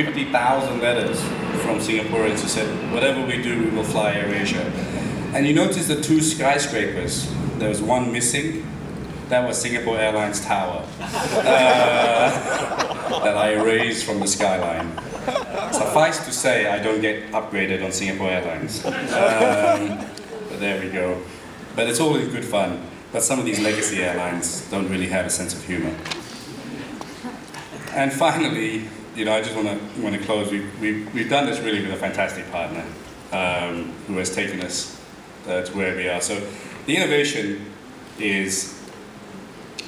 50,000 letters from Singaporeans who said, whatever we do, we will fly AirAsia. And you notice the two skyscrapers, there was one missing. That was Singapore Airlines Tower that I erased from the skyline. Suffice to say, I don't get upgraded on Singapore Airlines. But there we go. But it's all in good fun. But some of these legacy airlines don't really have a sense of humor. And finally, you know, I just want to close. We've done this really with a fantastic partner who has taken us to where we are. So the innovation is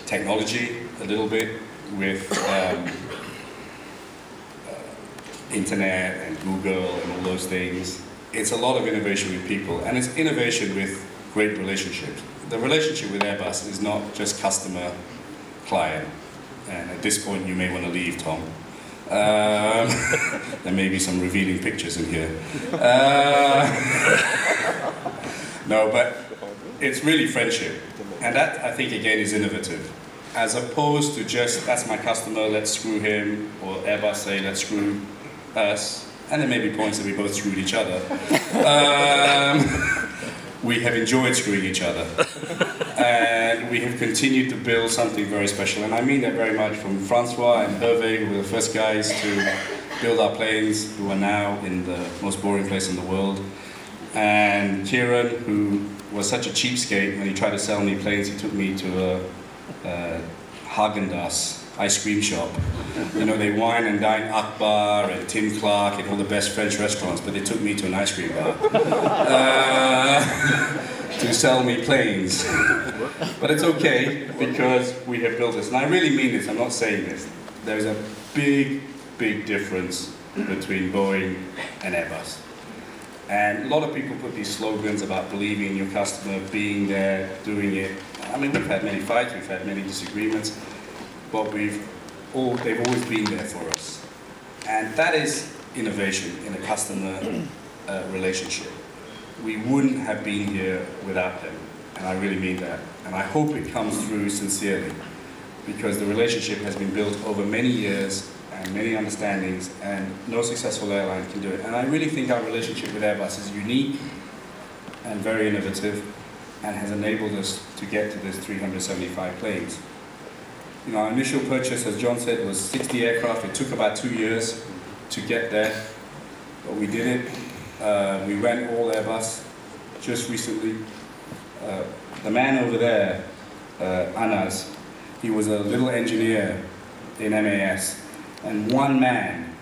technology a little bit with internet and Google and all those things. It's a lot of innovation with people, and it's innovation with great relationships. The relationship with Airbus is not just customer-client, and at this point you may want to leave, Tom. There may be some revealing pictures in here. No, but it's really friendship, and that, I think, again, is innovative. As opposed to just, that's my customer, let's screw him, or Airbus say, let's screw us, and there may be points that we both screwed each other. We have enjoyed screwing each other, and we have continued to build something very special, and I mean that very much, from Francois and Hervé, who were the first guys to build our planes, who are now in the most boring place in the world, and Kieran, who was such a cheapskate. When he tried to sell me planes, he took me to a Haagen-Dazs ice cream shop. You know, they wine and dine Akbar and Tim Clark and all the best French restaurants, but they took me to an ice cream bar to sell me planes. But it's okay, because we have built this. And I really mean this, I'm not saying this. There's a big, big difference between Boeing and Airbus. And a lot of people put these slogans about believing in your customer, being there, doing it. I mean, we've had many fights, we've had many disagreements, but they've always been there for us. And that is innovation in a customer relationship. We wouldn't have been here without them, and I really mean that. And I hope it comes through sincerely, because the relationship has been built over many years and many understandings, and no successful airline can do it. And I really think our relationship with Airbus is unique and very innovative, and has enabled us to get to this 375 planes. You know, our initial purchase, as John said, was 60 aircraft. It took about 2 years to get there, but we did it. We went all Airbus just recently. The man over there, Anas, he was a little engineer in MAS, and one man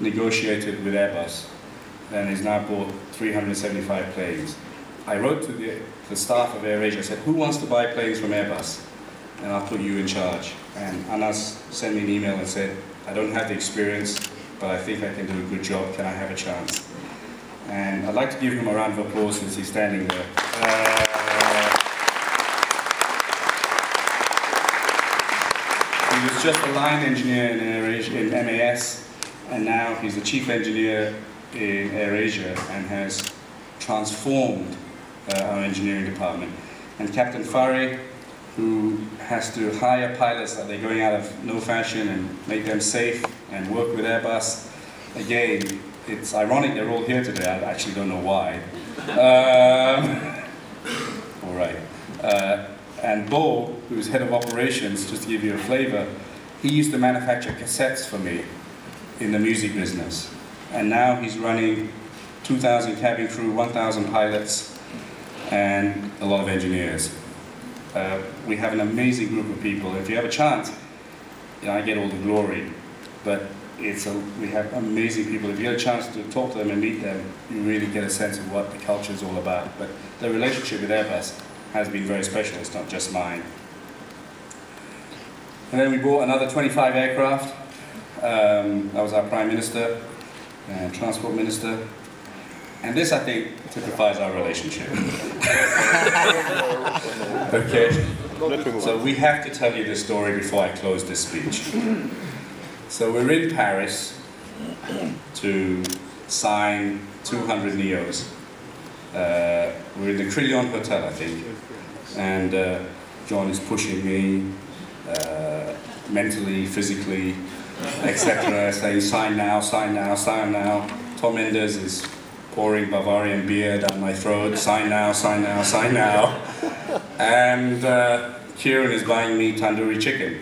negotiated with Airbus and has now bought 375 planes. I wrote to the staff of AirAsia, I said, who wants to buy planes from Airbus? And I'll put you in charge. And Anas sent me an email and said, I don't have the experience, but I think I can do a good job. Can I have a chance? And I'd like to give him a round of applause since he's standing there. He was just a line engineer in AirAsia, in MAS, and now he's the chief engineer in AirAsia and has transformed our engineering department. And Captain Fari, who has to hire pilots that they're going out of no fashion and make them safe and work with Airbus. Again, it's ironic they're all here today. I actually don't know why. All right. And Bo, who's head of operations, just to give you a flavor, he used to manufacture cassettes for me in the music business. And now he's running 2,000 cabin crew, 1,000 pilots, and a lot of engineers. We have an amazing group of people. If you have a chance, you know, I get all the glory, but we have amazing people. If you get a chance to talk to them and meet them, you really get a sense of what the culture is all about. But the relationship with Airbus has been very special. It's not just mine. And then we bought another 25 aircraft. That was our Prime Minister and Transport Minister. And this, I think, typifies our relationship. Okay, so we have to tell you this story before I close this speech. So we're in Paris to sign 200 Neos. We're in the Crillon Hotel, I think, and John is pushing me mentally, physically, etc., saying sign now, sign now, sign now. Tom Enders is pouring Bavarian beer down my throat, sign now, sign now, sign now. And Kieran is buying me tandoori chicken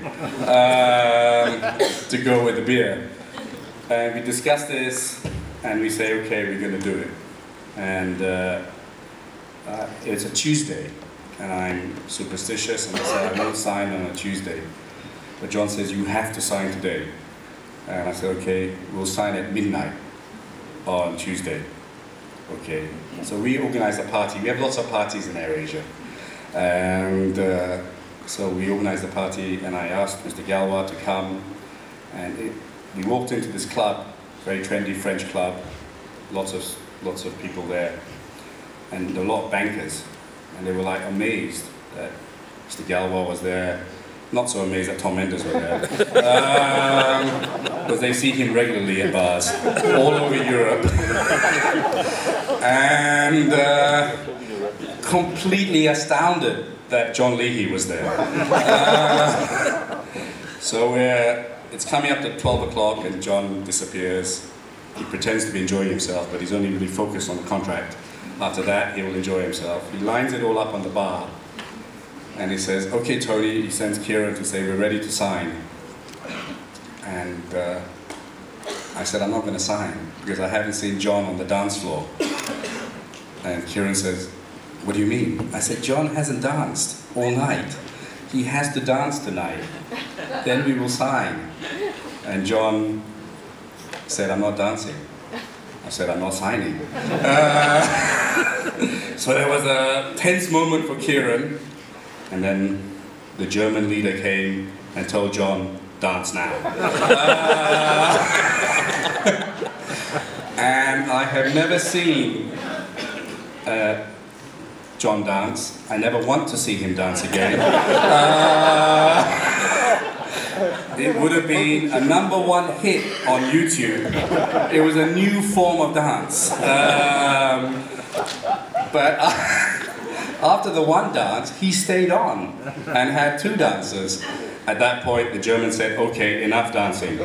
to go with the beer. And we discuss this, and we say, okay, we're going to do it. And it's a Tuesday, and I'm superstitious, and I say, I won't sign on a Tuesday. But John says, you have to sign today. And I said, okay, we'll sign at midnight on Tuesday. Okay, so we organize a party. We have lots of parties in AirAsia. And so we organized a party, and I asked Mr. Galwa to come. And we walked into this club, very trendy French club, lots of people there, and a lot of bankers. And they were like amazed that Mr. Galwa was there. Not so amazed that Tom Enders were there, because they see him regularly at bars all over Europe. And completely astounded that John Leahy was there. So it's coming up to 12 o'clock and John disappears. He pretends to be enjoying himself, but he's only really focused on the contract. After that, he will enjoy himself. He lines it all up on the bar. And he says, okay, Tony, he sends Kieran to say, we're ready to sign. And I said, I'm not going to sign, because I haven't seen John on the dance floor. And Kieran says, what do you mean? I said, John hasn't danced all night. He has to dance tonight. Then we will sign. And John said, I'm not dancing. I said, I'm not signing. So there was a tense moment for Kieran. And then the German leader came and told John, dance now. And I have never seen John dance. I never want to see him dance again. It would have been a #1 hit on YouTube. It was a new form of dance. But after the one dance, he stayed on and had 2 dancers. At that point, the German said, okay, enough dancing.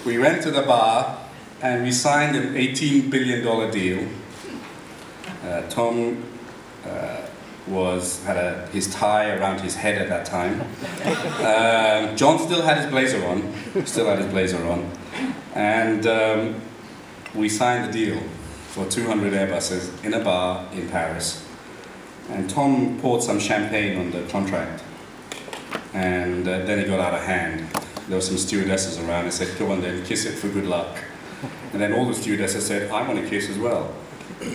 We went to the bar and we signed an $18 billion deal. Tom had his tie around his head at that time. John still had his blazer on. And we signed the deal for 200 Airbuses in a bar in Paris. And Tom poured some champagne on the contract. And then it got out of hand. There were some stewardesses around and said, come on then, kiss it for good luck. And then all the stewardesses said, I want to kiss as well.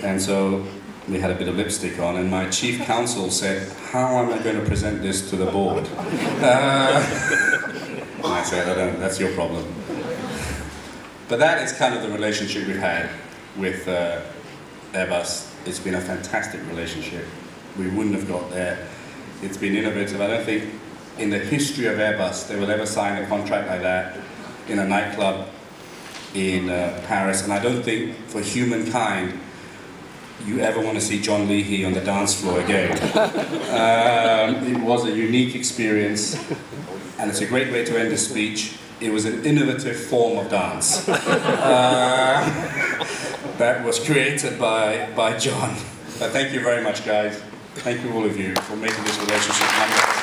And so we had a bit of lipstick on, and my chief counsel said, how am I going to present this to the board? And I said, I don't know, that's your problem. But that is kind of the relationship we've had with Airbus. It's been a fantastic relationship. We wouldn't have got there. It's been innovative. I don't think in the history of Airbus they will ever sign a contract like that in a nightclub in Paris. And I don't think for humankind you ever want to see John Leahy on the dance floor again. It was a unique experience, and it's a great way to end the speech. It was an innovative form of dance that was created by John. But thank you very much, guys. Thank you, all of you, for making this relationship wonderful.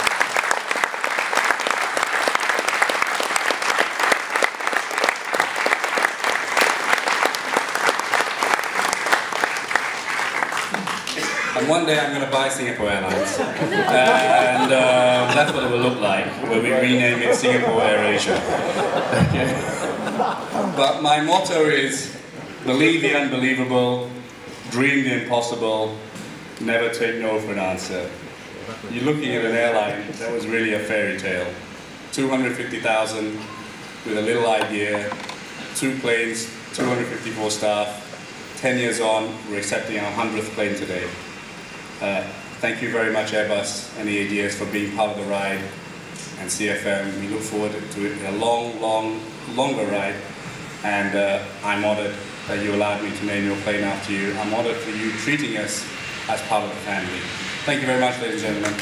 And one day I'm going to buy Singapore Airlines, and that's what it will look like when we rename it Singapore AirAsia. Okay. But my motto is, believe the unbelievable, dream the impossible, never take no for an answer. You're looking at an airline that was really a fairy tale. 250,000 with a little idea, 2 planes, 254 staff. 10 years on, we're accepting our 100th plane today. Thank you very much, Airbus and EADS, for being part of the ride, and CFM. We look forward to it, a longer ride, and I'm honoured that you allowed me to name your plane after you. I'm honoured for you treating us as part of the family. Thank you very much, ladies and gentlemen.